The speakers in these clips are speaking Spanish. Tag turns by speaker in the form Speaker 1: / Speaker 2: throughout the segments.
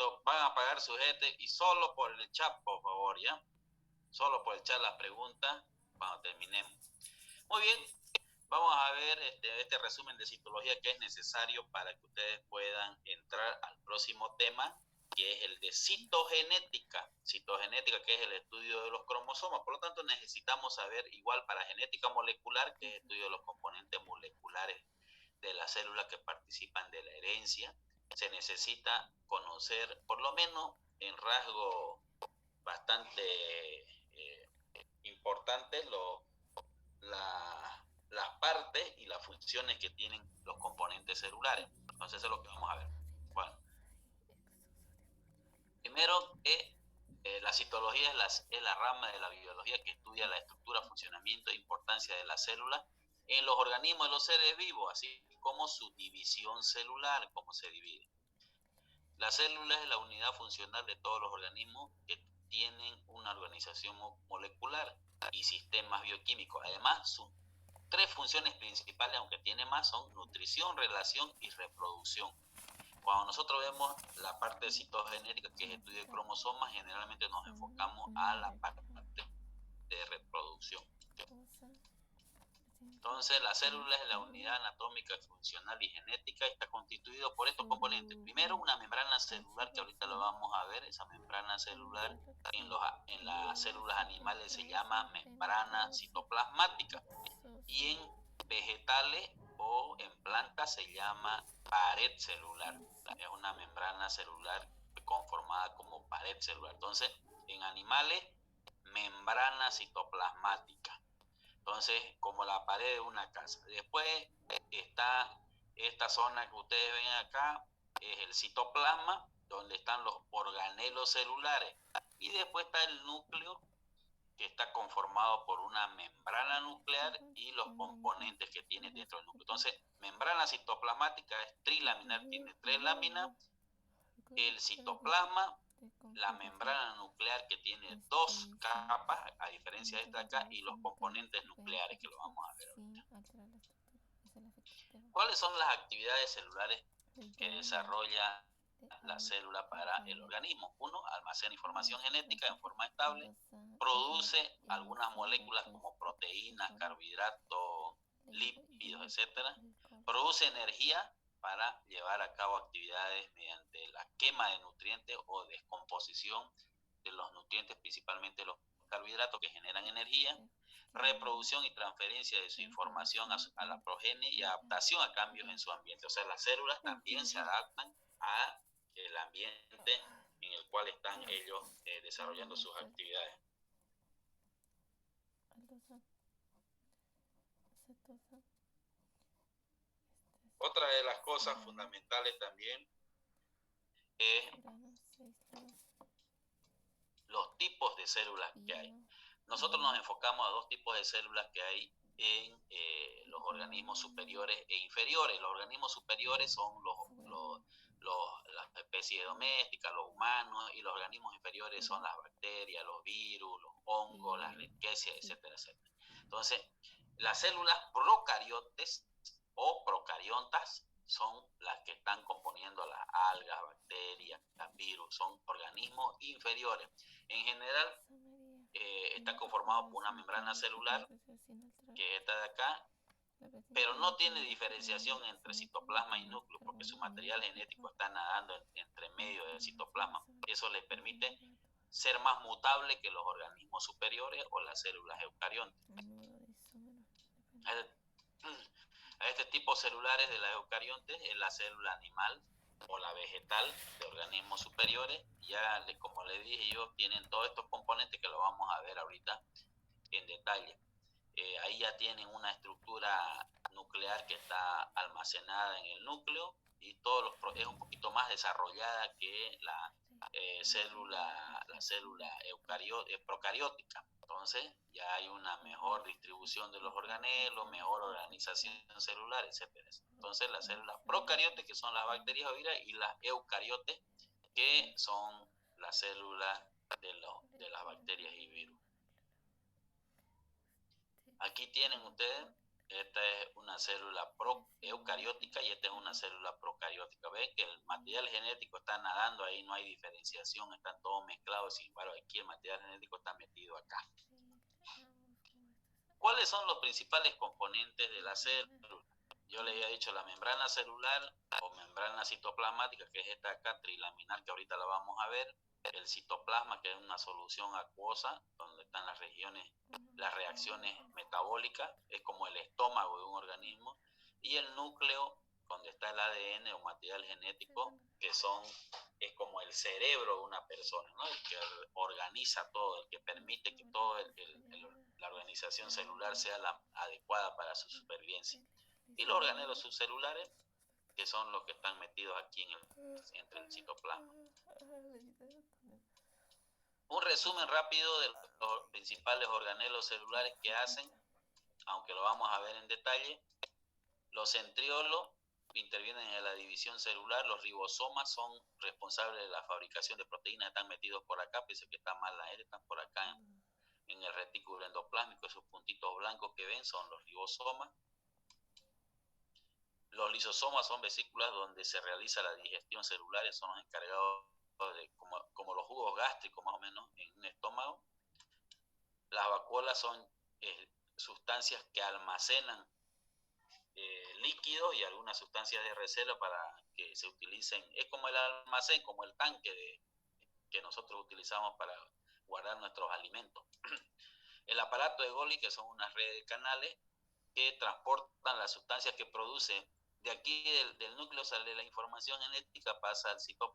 Speaker 1: necesito, van a apagar su gente y solo por el chat, por favor, ¿ya? Solo por el chat las preguntas cuando terminemos. Muy bien, vamos a ver este resumen de citología que es necesario para que ustedes puedan entrar al próximo tema, que es el de citogenética. Citogenética, que es el estudio de los cromosomas. Por lo tanto, necesitamos saber, igual para genética molecular, que es el estudio de los componentes moleculares de las células que participan de la herencia. Se necesita conocer, por lo menos en rasgo bastante importantes, las partes y las funciones que tienen los componentes celulares. Entonces eso es lo que vamos a ver. Bueno, primero la citología es la rama de la biología que estudia la estructura, funcionamiento e importancia de la célula en los organismos de los seres vivos, así como su división celular, cómo se divide. La célula es la unidad funcional de todos los organismos que tienen una organización molecular y sistemas bioquímicos. Además, sus tres funciones principales, aunque tiene más, son nutrición, relación y reproducción. Cuando nosotros vemos la parte citogenética, que es estudio de cromosomas, generalmente nos enfocamos a la parte de reproducción. Entonces, la célula es la unidad anatómica, funcional y genética y está constituido por estos componentes. Primero, una membrana celular, que ahorita lo vamos a ver. Esa membrana celular en las células animales se llama membrana citoplasmática y en vegetales o en plantas se llama pared celular. Es una membrana celular conformada como pared celular. Entonces, en animales, membrana citoplasmática. Entonces, como la pared de una casa. Después está esta zona que ustedes ven acá, es el citoplasma, donde están los organelos celulares. Y después está el núcleo, que está conformado por una membrana nuclear y los componentes que tiene dentro del núcleo. Entonces, membrana citoplasmática es trilaminar, tiene 3 láminas. El citoplasma, la membrana nuclear, que tiene 2 capas, a diferencia de esta acá, y los componentes nucleares, que lo vamos a ver ahorita. ¿Cuáles son las actividades celulares que desarrolla la célula para el organismo? Uno, almacena información genética en forma estable, produce algunas moléculas como proteínas, carbohidratos, lípidos, etcétera, produce energía para llevar a cabo actividades mediante la quema de nutrientes o descomposición de los nutrientes, principalmente los carbohidratos, que generan energía, reproducción y transferencia de su información a la progenie y adaptación a cambios en su ambiente. O sea, las células también se adaptan a el ambiente en el cual están ellos desarrollando sus actividades. Otra de las cosas fundamentales también es los tipos de células que hay. Nosotros nos enfocamos a 2 tipos de células que hay en los organismos superiores e inferiores. Los organismos superiores son las especies domésticas, los humanos, y los organismos inferiores son las bacterias, los virus, los hongos, las riquezas, etcétera, etcétera. Entonces, las células procariotes o procariontas son las que están componiendo las algas, bacterias, virus, son organismos inferiores. En general, está conformado por una membrana celular, que es esta de acá, pero no tiene diferenciación entre citoplasma y núcleo, porque su material genético está nadando entre medio del citoplasma. Eso le permite ser más mutable que los organismos superiores o las células eucariontes. A este tipo celulares de las eucariontes es la célula animal o la vegetal de organismos superiores. Ya, como les dije yo, tienen todos estos componentes que lo vamos a ver ahorita en detalle. Ahí ya tienen una estructura nuclear que está almacenada en el núcleo y es un poquito más desarrollada que la célula procariótica. Entonces ya hay una mejor distribución de los organelos, mejor organización celular, etcétera. Entonces las células procariotes, que son las bacterias o virus, y las eucariotes, que son las células de las bacterias y virus. Aquí tienen ustedes Esta es una célula proeucariótica y esta es una célula procariótica. Ven que el material genético está nadando ahí, no hay diferenciación, están todos mezclados. Sin embargo, aquí el material genético está metido acá. ¿Cuáles son los principales componentes de la célula? Yo le había dicho la membrana celular o membrana citoplasmática, que es esta acá, trilaminar, que ahorita la vamos a ver. El citoplasma, que es una solución acuosa, donde están las regiones, las reacciones metabólicas, es como el estómago de un organismo. Y el núcleo, donde está el ADN o material genético, que es como el cerebro de una persona, ¿no? El que organiza todo, el que permite que toda la organización celular sea la adecuada para su supervivencia. Y los organelos subcelulares, que son los que están metidos aquí entre el citoplasma. Un resumen rápido de los principales organelos celulares que hacen, aunque lo vamos a ver en detalle. Los centriolos intervienen en la división celular. Los ribosomas son responsables de la fabricación de proteínas, están metidos por acá, pienso que está mal la L, están por acá en el retículo endoplásmico. Esos puntitos blancos que ven son los ribosomas. Los lisosomas son vesículas donde se realiza la digestión celular, son los encargados de, como los jugos gástricos más o menos en un estómago. Las vacuolas son sustancias que almacenan líquidos y algunas sustancias de reserva para que se utilicen. Es como el almacén, como el tanque que nosotros utilizamos para guardar nuestros alimentos. El aparato de Golgi, que son unas redes de canales que transportan las sustancias que produce. De aquí del núcleo sale la información genética, pasa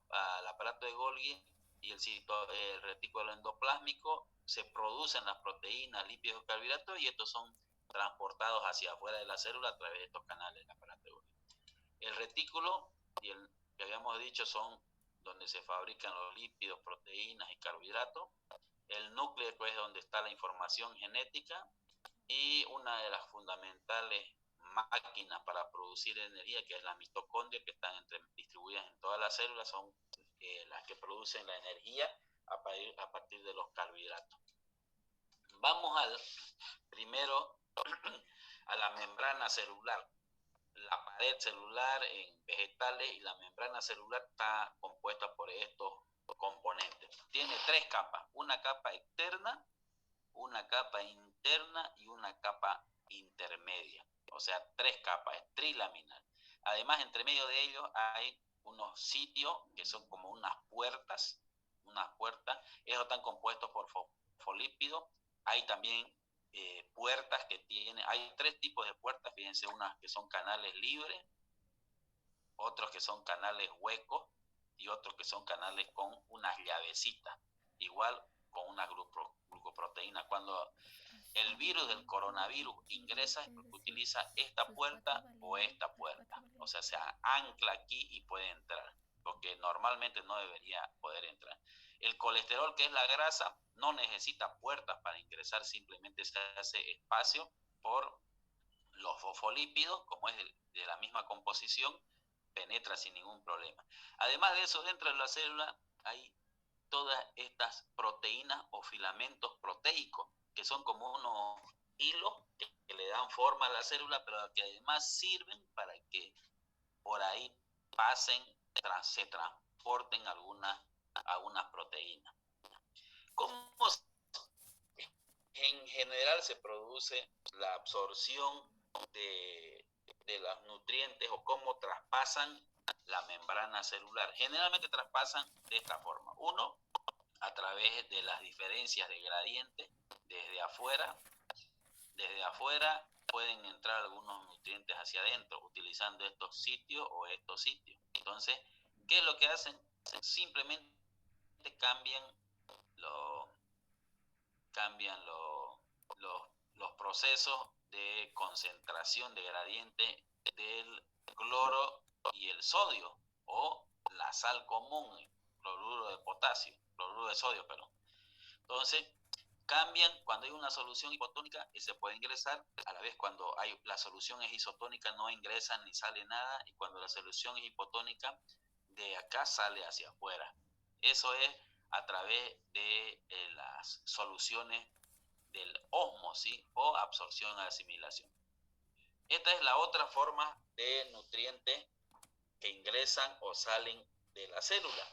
Speaker 1: al aparato de Golgi y el retículo endoplásmico, se producen las proteínas, lípidos y carbohidratos, y estos son transportados hacia afuera de la célula a través de estos canales del aparato de Golgi. El retículo y el que habíamos dicho son donde se fabrican los lípidos, proteínas y carbohidratos. El núcleo, pues, es donde está la información genética, y una de las fundamentales máquinas para producir energía, que es la mitocondria, que están distribuidas en todas las células, son las que producen la energía a partir de los carbohidratos. Vamos primero a la membrana celular. La pared celular en vegetales y la membrana celular está compuesta por estos componentes. Tiene tres capas: una capa externa, una capa interna y una capa intermedia. O sea, tres capas, es trilaminar. Además, entre medio de ellos hay unos sitios que son como unas puertas. Ellos están compuestos por fosfolípidos. Hay también puertas que hay tres tipos de puertas, fíjense, unas que son canales libres, otros que son canales huecos y otros que son canales con unas llavecitas, igual con una glucoproteína. Cuando el virus del coronavirus ingresa, utiliza esta puerta o esta puerta, o sea, se ancla aquí y puede entrar, porque normalmente no debería poder entrar. El colesterol, que es la grasa, no necesita puertas para ingresar, simplemente se hace espacio por los fosfolípidos, como es de la misma composición, penetra sin ningún problema. Además de eso, dentro de la célula hay todas estas proteínas o filamentos proteicos, que son como unos hilos que le dan forma a la célula, pero que además sirven para que por ahí pasen, se transporten algunas proteínas. ¿Cómo en general se produce la absorción de los nutrientes, o cómo traspasan la membrana celular? Generalmente traspasan de esta forma. Uno, a través de las diferencias de gradiente desde afuera. Desde afuera pueden entrar algunos nutrientes hacia adentro utilizando estos sitios o estos sitios. Entonces, ¿qué es lo que hacen? Simplemente cambian los procesos de concentración de gradiente del cloro y el sodio, o la sal común, cloruro de potasio, cloruro de sodio, perdón. Entonces, cambian cuando hay una solución hipotónica y se puede ingresar, a la vez cuando la solución es isotónica no ingresa ni sale nada, y cuando la solución es hipotónica, de acá sale hacia afuera. Eso es a través de las soluciones del ósmosis o absorción a asimilación. Esta es la otra forma de nutrientes que ingresan o salen de la célula,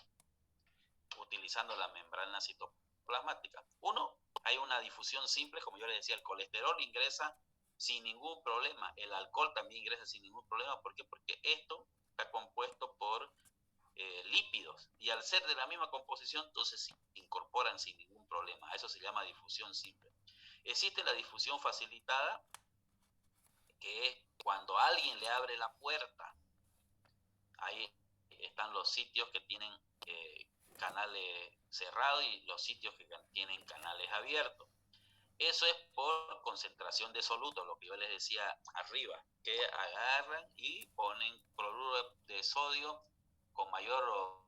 Speaker 1: utilizando la membrana citoplasmática. Uno, hay una difusión simple, como yo les decía, el colesterol ingresa sin ningún problema, el alcohol también ingresa sin ningún problema. ¿Por qué? Porque esto está compuesto por lípidos, y al ser de la misma composición, entonces se incorporan sin ningún problema. A eso se llama difusión simple. Existe la difusión facilitada, que es cuando alguien le abre la puerta. Ahí están los sitios que tienen canales cerrados y los sitios que tienen canales abiertos. Eso es por concentración de solutos, lo que yo les decía arriba, que agarran y ponen cloruro de sodio con mayor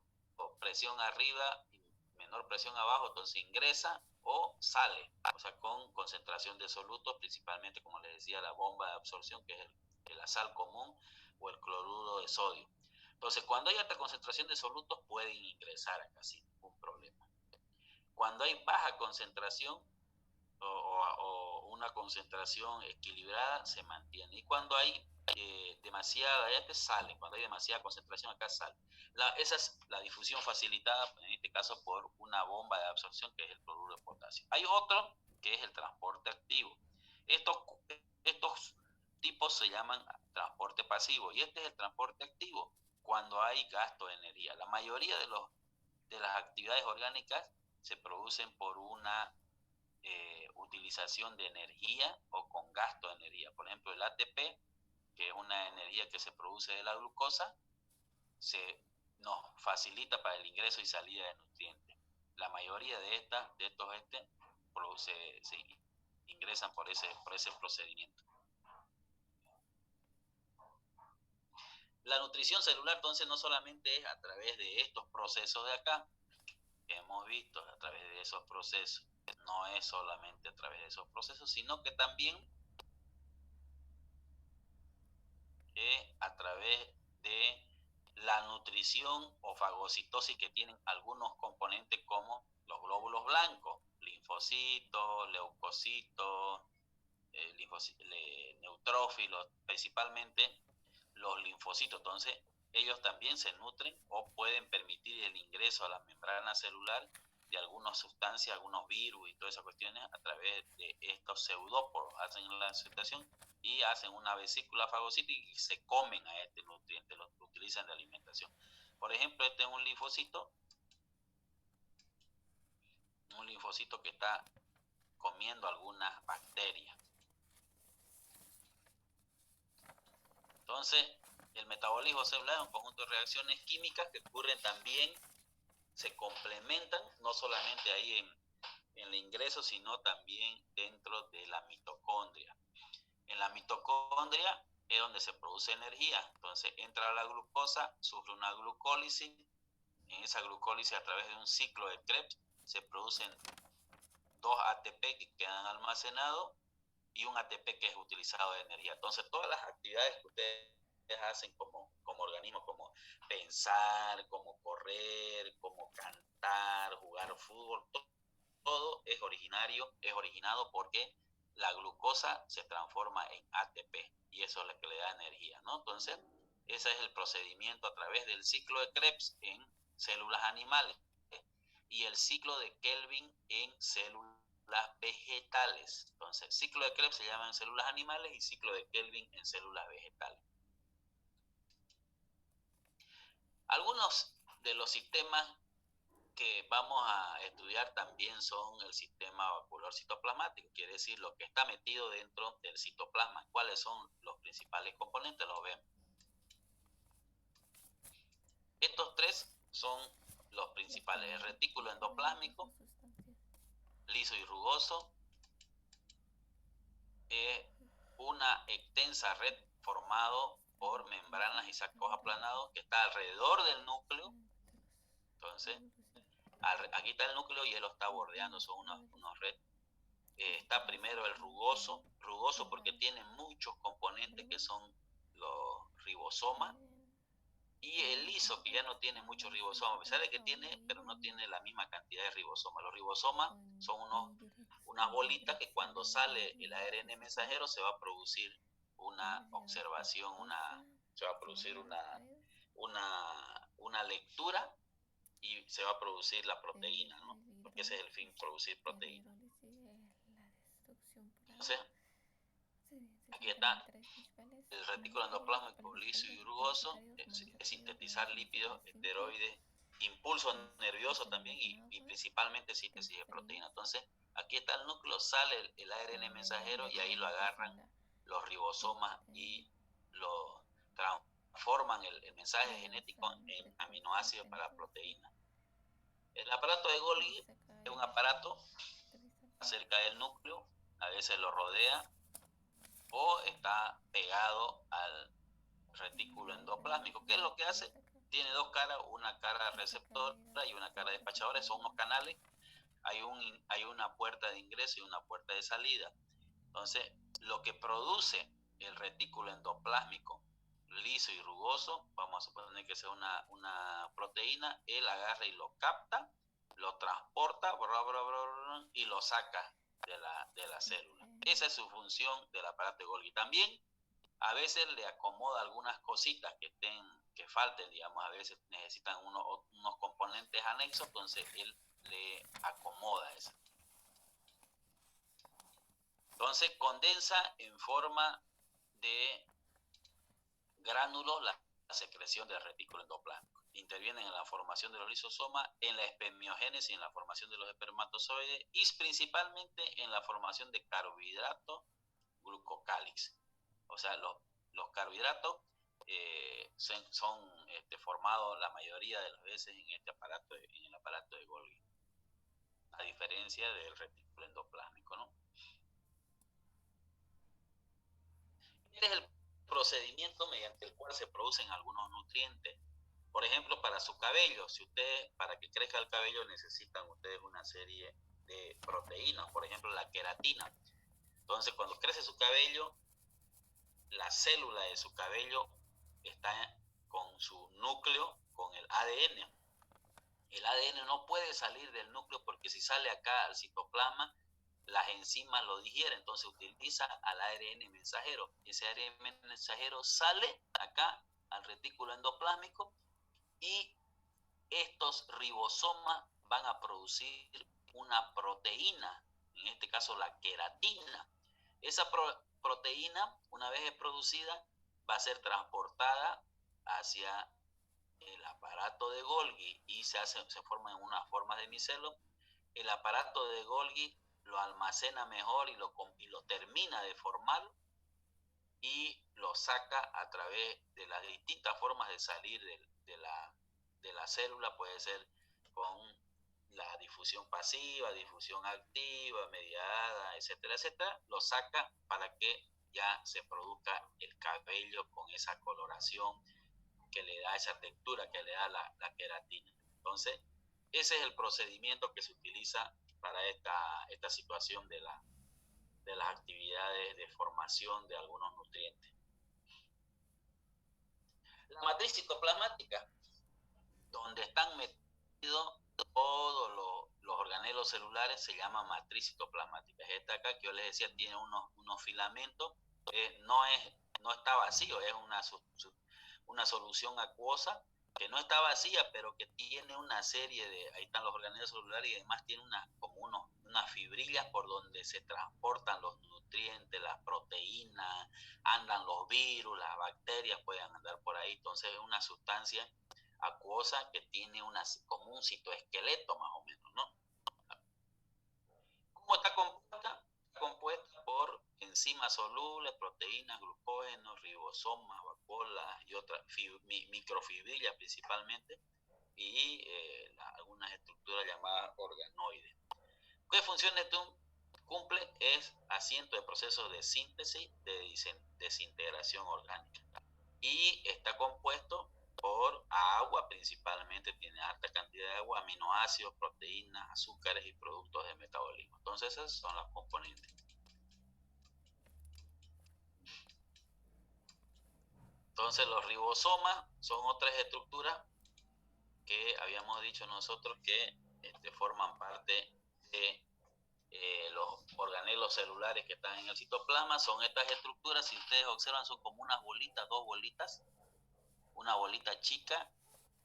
Speaker 1: presión arriba y menor presión abajo, entonces ingresa o sale, o sea, con concentración de solutos, principalmente, como les decía, la bomba de absorción, que es la sal común o el cloruro de sodio. Entonces, cuando hay alta concentración de solutos, pueden ingresar acá sin ningún problema. Cuando hay baja concentración, o una concentración equilibrada, se mantiene. Y cuando hay demasiada, ya te sale, cuando hay demasiada concentración, acá sale. Esa es la difusión facilitada, en este caso, por una bomba de absorción, que es el cloruro de potasio. Hay otro, que es el transporte activo. Estos tipos se llaman transporte pasivo, y este es el transporte activo cuando hay gasto de energía. La mayoría de las actividades orgánicas se producen por una utilización de energía o con gasto de energía. Por ejemplo, el ATP, que es una energía que se produce de la glucosa, nos facilita para el ingreso y salida de nutrientes. La mayoría de estos se ingresan por ese procedimiento. La nutrición celular, entonces, no solamente es a través de estos procesos de acá, que hemos visto, a través de esos procesos, no es solamente a través de esos procesos, sino que también a través de la nutrición o fagocitosis que tienen algunos componentes como los glóbulos blancos, linfocitos, leucocitos, neutrófilos, principalmente los linfocitos. Entonces, ellos también se nutren o pueden permitir el ingreso a la membrana celular de algunas sustancias, algunos virus y todas esas cuestiones a través de estos pseudóporos. Hacen la aceptación y hacen una vesícula fagocítica y se comen a este nutriente, lo utilizan de alimentación. Por ejemplo, este es un linfocito que está comiendo algunas bacterias. Entonces, el metabolismo celular es un conjunto de reacciones químicas que ocurren también, se complementan, no solamente ahí en el ingreso, sino también dentro de la mitocondria. En la mitocondria es donde se produce energía. Entonces entra la glucosa, sufre una glucólisis. En esa glucólisis, a través de un ciclo de Krebs, se producen 2 ATP que quedan almacenados y un ATP que es utilizado de energía. Entonces, todas las actividades que ustedes hacen como organismo, como pensar, como correr, como cantar, jugar fútbol, todo es originado porque la glucosa se transforma en ATP y eso es lo que le da energía, ¿no? Entonces, ese es el procedimiento a través del ciclo de Krebs en células animales y el ciclo de Kelvin en células vegetales. Entonces, ciclo de Krebs se llama en células animales y ciclo de Kelvin en células vegetales. Algunos de los sistemas que vamos a estudiar también son el sistema vacuolar citoplasmático, quiere decir lo que está metido dentro del citoplasma. ¿Cuáles son los principales componentes? Los vemos. Estos tres son los principales: el retículo endoplásmico, liso y rugoso, una extensa red formado por membranas y sacos aplanados que está alrededor del núcleo. Entonces, aquí está el núcleo y él lo está bordeando, son unos redes. Está primero el rugoso porque tiene muchos componentes que son los ribosomas, y el liso, que ya no tiene muchos ribosomas, a pesar de que tiene, pero no tiene la misma cantidad de ribosomas. Los ribosomas son unas bolitas que cuando sale el ARN mensajero se va a producir una observación, se va a producir una lectura y se va a producir la proteína, ¿no? Porque ese es el fin, producir proteína. Entonces, aquí está el retículo endoplásmico liso y rugoso, es sintetizar lípidos, esteroides, impulso nervioso también y principalmente síntesis de proteína. Entonces, aquí está el núcleo, sale el ARN mensajero y ahí lo agarran los ribosomas y lo transforman el mensaje genético en aminoácidos para proteína. El aparato de Golgi es un aparato cerca del núcleo, a veces lo rodea o está pegado al retículo endoplásmico. ¿Qué es lo que hace? Tiene dos caras, una cara receptora y una cara despachadora, son unos canales, hay una puerta de ingreso y una puerta de salida. Entonces, lo que produce el retículo endoplásmico liso y rugoso, vamos a suponer que sea una proteína, él agarra y lo capta, lo transporta y lo saca de la célula. Esa es su función del aparato de Golgi. También a veces le acomoda algunas cositas que falten, digamos, a veces necesitan unos componentes anexos, entonces él le acomoda eso. Entonces condensa en forma de gránulos la secreción del retículo endoplásmico. Intervienen en la formación de los lisosomas, en la espermiogénesis, en la formación de los espermatozoides y principalmente en la formación de carbohidratos glucocálix. O sea, los carbohidratos son formados la mayoría de las veces en el aparato de Golgi, a diferencia del retículo endoplásmico, ¿no? Este es el procedimiento mediante el cual se producen algunos nutrientes. Por ejemplo, para su cabello, para que crezca el cabello necesitan ustedes una serie de proteínas, por ejemplo la queratina. Entonces, cuando crece su cabello, la célula de su cabello está con su núcleo, con el ADN. El ADN no puede salir del núcleo porque si sale acá al citoplasma, las enzimas lo digieren, entonces utiliza al ARN mensajero. Ese ARN mensajero sale acá al retículo endoplásmico y estos ribosomas van a producir una proteína, en este caso la queratina. Esa proteína, una vez producida, va a ser transportada hacia el aparato de Golgi y se forman en unas formas de micelo. El aparato de Golgi lo almacena mejor y lo termina de formar y lo saca a través de las distintas formas de salir de la célula. Puede ser con la difusión pasiva, difusión activa, mediada, etcétera, etcétera. Lo saca para que ya se produzca el cabello con esa coloración que le da esa textura, que le da la queratina. Entonces, ese es el procedimiento que se utiliza para esta situación de las actividades de formación de algunos nutrientes. La matriz citoplasmática, donde están metidos todos los organelos celulares, se llama matriz citoplasmática. Esta acá que yo les decía tiene unos filamentos, no está vacío, es una solución acuosa que no está vacía, pero que tiene una serie ahí están los organelos celulares y además tiene unas fibrillas por donde se transportan los nutrientes, las proteínas, andan los virus, las bacterias pueden andar por ahí. Entonces es una sustancia acuosa que tiene como un citoesqueleto más o menos, ¿no? ¿Cómo está compuesta? Está compuesta por enzimas solubles, proteínas, glucógenos, ribosomas, vacuolas y otras microfibrillas principalmente, y algunas estructuras llamadas organoides. ¿Qué funciones cumple? Es asiento de procesos de síntesis, de desintegración orgánica. Y está compuesto por agua, principalmente tiene alta cantidad de agua, aminoácidos, proteínas, azúcares y productos de metabolismo. Entonces esas son las componentes. Entonces los ribosomas son otras estructuras que habíamos dicho nosotros que forman parte de los organelos celulares que están en el citoplasma. Son estas estructuras, si ustedes observan, son como unas bolitas, dos bolitas. Una bolita chica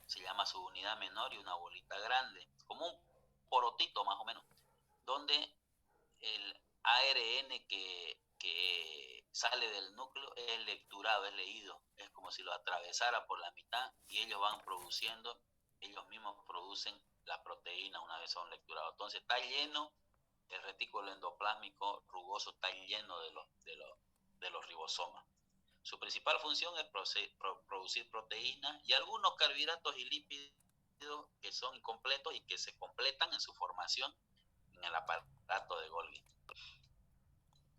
Speaker 1: se llama su unidad menor y una bolita grande, como un porotito más o menos, donde el ARN que sale del núcleo es lecturado, es leído, es como si lo atravesara por la mitad y ellos van produciendo, ellos mismos producen la proteína una vez son lecturados. Entonces está lleno, el retículo endoplásmico rugoso está lleno de los ribosomas. Su principal función es producir proteínas y algunos carbohidratos y lípidos que son incompletos y que se completan en su formación en el aparato de Golgi.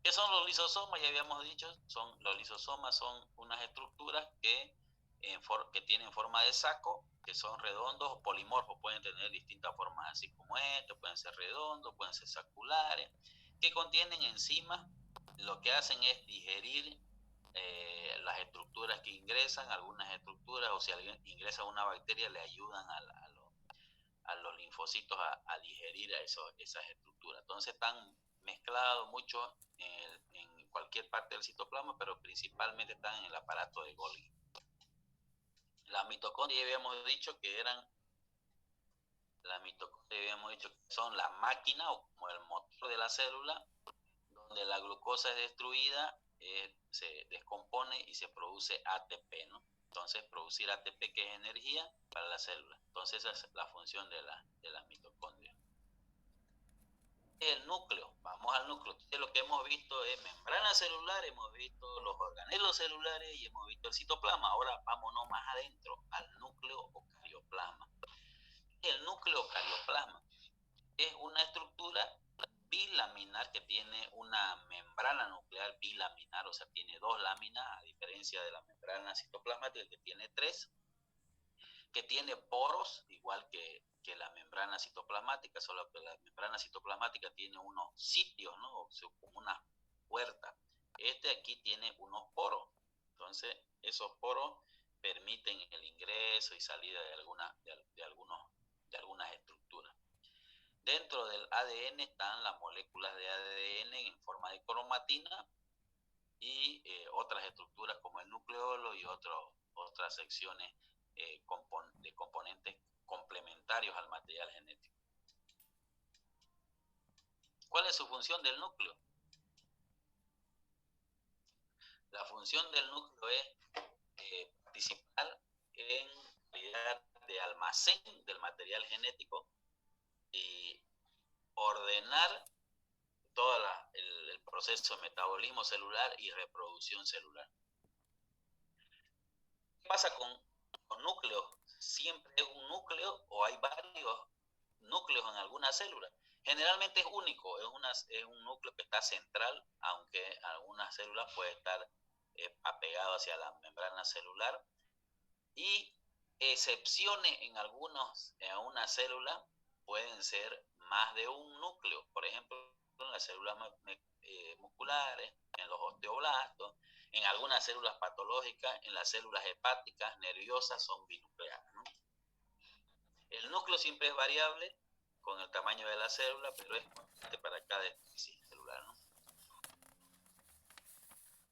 Speaker 1: ¿Qué son los lisosomas? Ya habíamos dicho, los lisosomas son unas estructuras que tienen forma de saco, que son redondos o polimorfos, pueden tener distintas formas así como este, pueden ser redondos, pueden ser saculares, que contienen enzimas, lo que hacen es digerir las estructuras que ingresan, algunas estructuras, o si alguien ingresa una bacteria, le ayudan a los linfocitos a digerir esas estructuras. Entonces están mezclados mucho en cualquier parte del citoplasma, pero principalmente están en el aparato de Golgi. Las mitocondrias habíamos dicho que son la máquina o como el motor de la célula, donde la glucosa es destruida, se descompone y se produce ATP, ¿no? Entonces, producir ATP, que es energía para la célula. Entonces, esa es la función de la mitocondria. El núcleo, vamos al núcleo. Lo que hemos visto es membrana celular, hemos visto los organelos celulares y hemos visto el citoplasma. Ahora vámonos más adentro, al núcleo o carioplasma. El núcleo o carioplasma es una estructura bilaminar que tiene una membrana nuclear bilaminar, o sea, tiene dos láminas, a diferencia de la membrana citoplasmática que tiene tres, que tiene poros, igual que la membrana citoplasmática, solo que la membrana citoplasmática tiene unos sitios, ¿no? O sea, como una puerta. Este aquí tiene unos poros. Entonces, esos poros permiten el ingreso y salida de algunas estructuras. Dentro del ADN están las moléculas de ADN en forma de cromatina y otras estructuras como el nucleolo y otras secciones de componentes complementarios al material genético. ¿Cuál es su función del núcleo? La función del núcleo es participar en calidad de almacén del material genético y ordenar todo el proceso de metabolismo celular y reproducción celular. ¿Qué pasa con los núcleos? Siempre es un núcleo o hay varios núcleos en alguna célula. Generalmente es único, es un núcleo que está central, aunque algunas células puede estar apegado hacia la membrana celular. Y excepciones en una célula pueden ser más de un núcleo. Por ejemplo, en las células musculares, en los osteoblastos, en algunas células patológicas, en las células hepáticas, nerviosas, son binucleares, ¿no? El núcleo siempre es variable con el tamaño de la célula, pero es constante para cada especie celular, ¿no?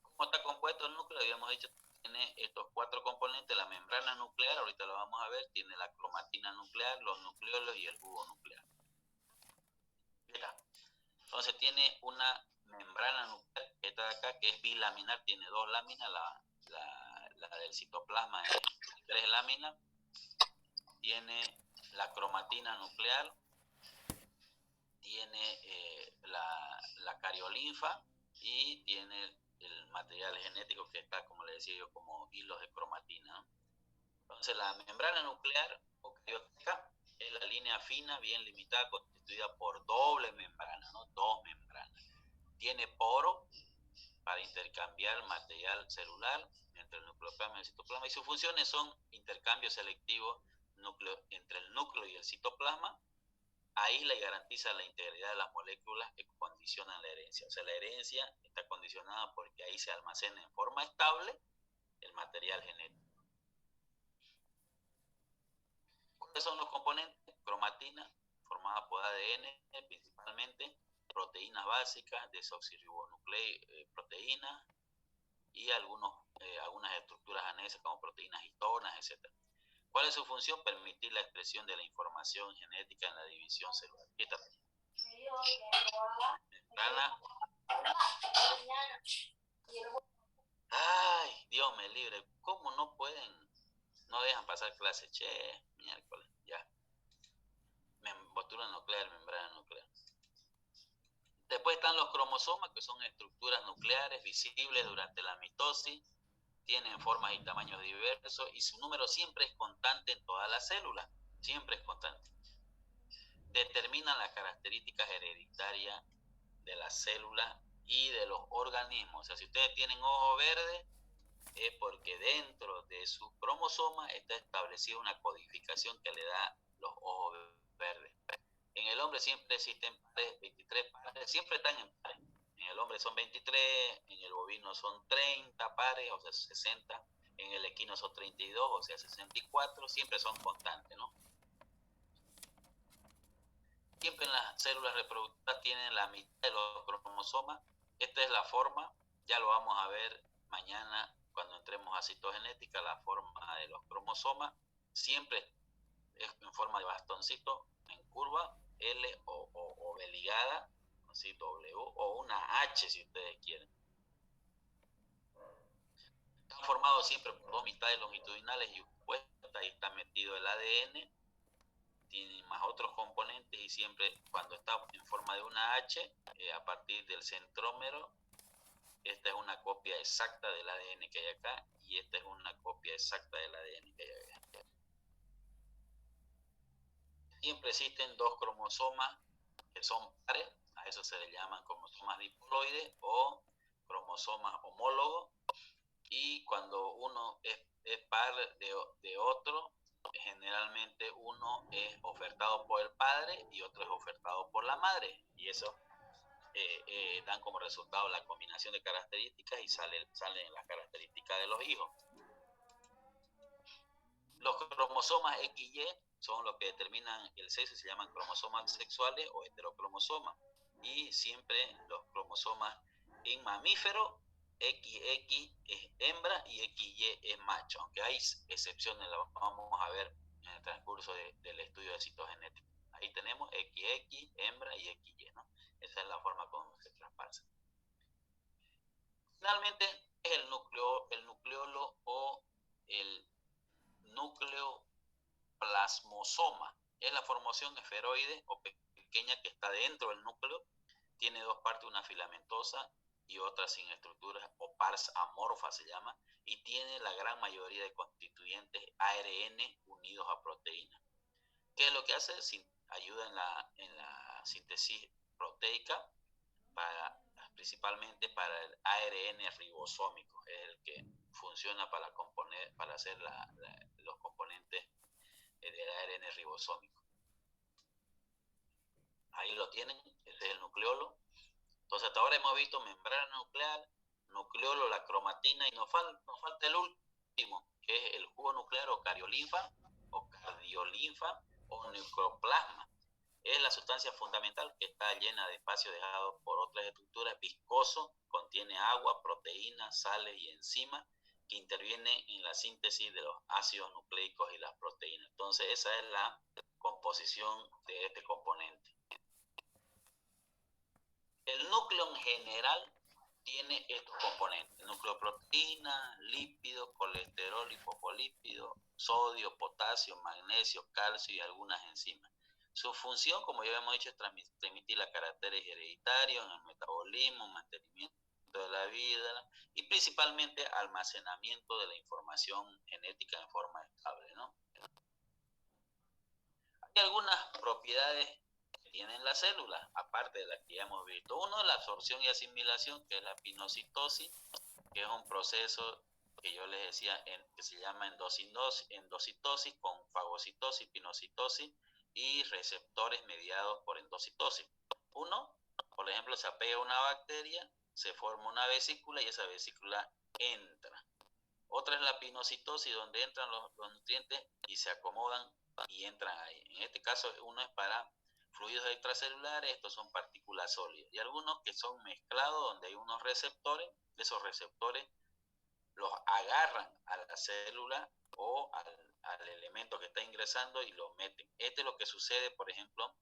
Speaker 1: ¿Cómo está compuesto el núcleo? Habíamos dicho, tiene estos cuatro componentes: la membrana nuclear, ahorita lo vamos a ver, tiene la cromatina nuclear, los nucleolos y el jugo nuclear. Entonces tiene una membrana nuclear, esta de acá, que es bilaminar, tiene dos láminas, la del citoplasma es 3 láminas, tiene la cromatina nuclear, tiene la cariolinfa y tiene el material genético que está, como le decía yo, como hilos de cromatina, ¿no? Entonces la membrana nuclear o carioteca es la línea fina, bien limitada, constituida por doble membrana, ¿no? Dos membranas. Tiene poro para intercambiar material celular entre el nucleoplasma y el citoplasma, y sus funciones son intercambio selectivo entre el núcleo y el citoplasma, aísla y garantiza la integridad de las moléculas que condicionan la herencia. O sea, la herencia está condicionada porque ahí se almacena en forma estable el material genético. ¿Cuáles son los componentes? Cromatina, formada por ADN principalmente, proteínas básicas, desoxirribonucleoproteínas y algunas estructuras anexas como proteínas histonas, etc. ¿Cuál es su función? Permitir la expresión de la información genética en la división celular. Membrana. Ay, Dios me libre. ¿Cómo no pueden? No dejan pasar clase. Che, miércoles, ya. Envoltura nuclear, membrana nuclear. Después están los cromosomas, que son estructuras nucleares visibles durante la mitosis. Tienen formas y tamaños diversos y su número siempre es constante en todas las células. Siempre es constante. Determinan las características hereditarias de las células y de los organismos. O sea, si ustedes tienen ojo verde, es porque dentro de su cromosoma está establecida una codificación que le da los ojos verdes. En el hombre siempre existen pares, 23 pares, siempre están en pares. En el hombre son 23, en el bovino son 30 pares, o sea, 60. En el equino son 32, o sea, 64. Siempre son constantes, ¿no? Siempre en las células reproductoras tienen la mitad de los cromosomas. Esta es la forma, ya lo vamos a ver mañana cuando entremos a citogenética, la forma de los cromosomas. Siempre es en forma de bastoncito, en curva, L o V ligada, así W, o una H si ustedes quieren. Están formados siempre por dos mitades longitudinales y opuestas, ahí está metido el ADN, tiene más otros componentes y siempre cuando está en forma de una H, a partir del centrómero, esta es una copia exacta del ADN que hay acá y esta es una copia exacta del ADN que hay acá. Siempre existen dos cromosomas que son pares, a eso se le llaman cromosomas diploides o cromosomas homólogos, y cuando uno es par de otro, generalmente uno es ofertado por el padre y otro es ofertado por la madre, y eso dan como resultado la combinación de características y salen las características de los hijos. Los cromosomas XY son los que determinan el sexo y se llaman cromosomas sexuales o heterocromosomas. Y siempre los cromosomas en mamíferos, XX es hembra y XY es macho, aunque hay excepciones, las vamos a ver en el transcurso del estudio de citogenética. Ahí tenemos XX, hembra y XY, ¿no? Esa es la forma como se traspasa. Finalmente, el nucleolo o el núcleo plasmosoma. Es la formación esferoide o pequeña que está dentro del núcleo. Tiene dos partes, una filamentosa y otra sin estructuras, o pars amorfa se llama, y tiene la gran mayoría de constituyentes ARN unidos a proteínas. ¿Qué es lo que hace? Ayuda en la síntesis proteica, principalmente para el ARN ribosómico, es el que funciona para hacer los componentes del ARN ribosómico. Ahí lo tienen, ese es el nucleolo. Entonces hasta ahora hemos visto membrana nuclear, nucleolo, la cromatina, y nos falta el último, que es el jugo nuclear o cariolinfa o necroplasma. Es la sustancia fundamental que está llena de espacio dejado por otras estructuras, viscoso, contiene agua, proteínas, sales y enzimas que intervienen en la síntesis de los ácidos nucleicos y las proteínas. Entonces esa es la composición de este componente. El núcleo en general tiene estos componentes: nucleoproteína, lípidos, colesterol y fosfolípidos, sodio, potasio, magnesio, calcio y algunas enzimas. Su función, como ya hemos dicho, es transmitir los caracteres hereditarios en el metabolismo, mantenimiento de la vida y principalmente almacenamiento de la información genética en forma estable, ¿no? Hay algunas propiedades que tienen las células, aparte de las que ya hemos visto. Uno es la absorción y asimilación, que es la pinocitosis, que es un proceso que yo les decía que se llama endocitosis con fagocitosis, pinocitosis y receptores mediados por endocitosis. Uno, por ejemplo, se apega a una bacteria, se forma una vesícula y esa vesícula entra. Otra es la pinocitosis, donde entran los nutrientes y se acomodan y entran ahí. En este caso, uno es para fluidos extracelulares, estos son partículas sólidas, y algunos que son mezclados, donde hay unos receptores, esos receptores los agarran a la célula o al elemento que está ingresando y lo meten. Esto es lo que sucede, por ejemplo,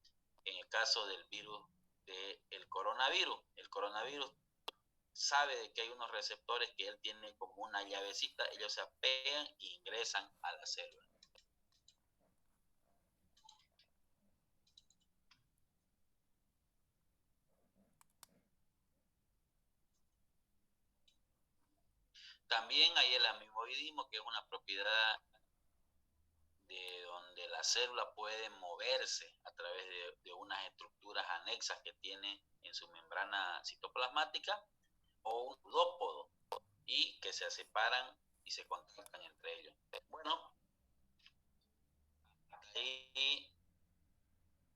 Speaker 1: en el caso del virus del coronavirus. El coronavirus sabe de que hay unos receptores que él tiene como una llavecita, ellos se apegan e ingresan a la célula. También hay el amiloidismo, que es una propiedad de donde la célula puede moverse a través de unas estructuras anexas que tiene en su membrana citoplasmática, o un pseudópodo, y que se separan y se contactan entre ellos. Bueno, ahí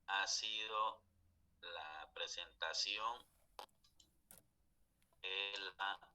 Speaker 1: ha sido la presentación de la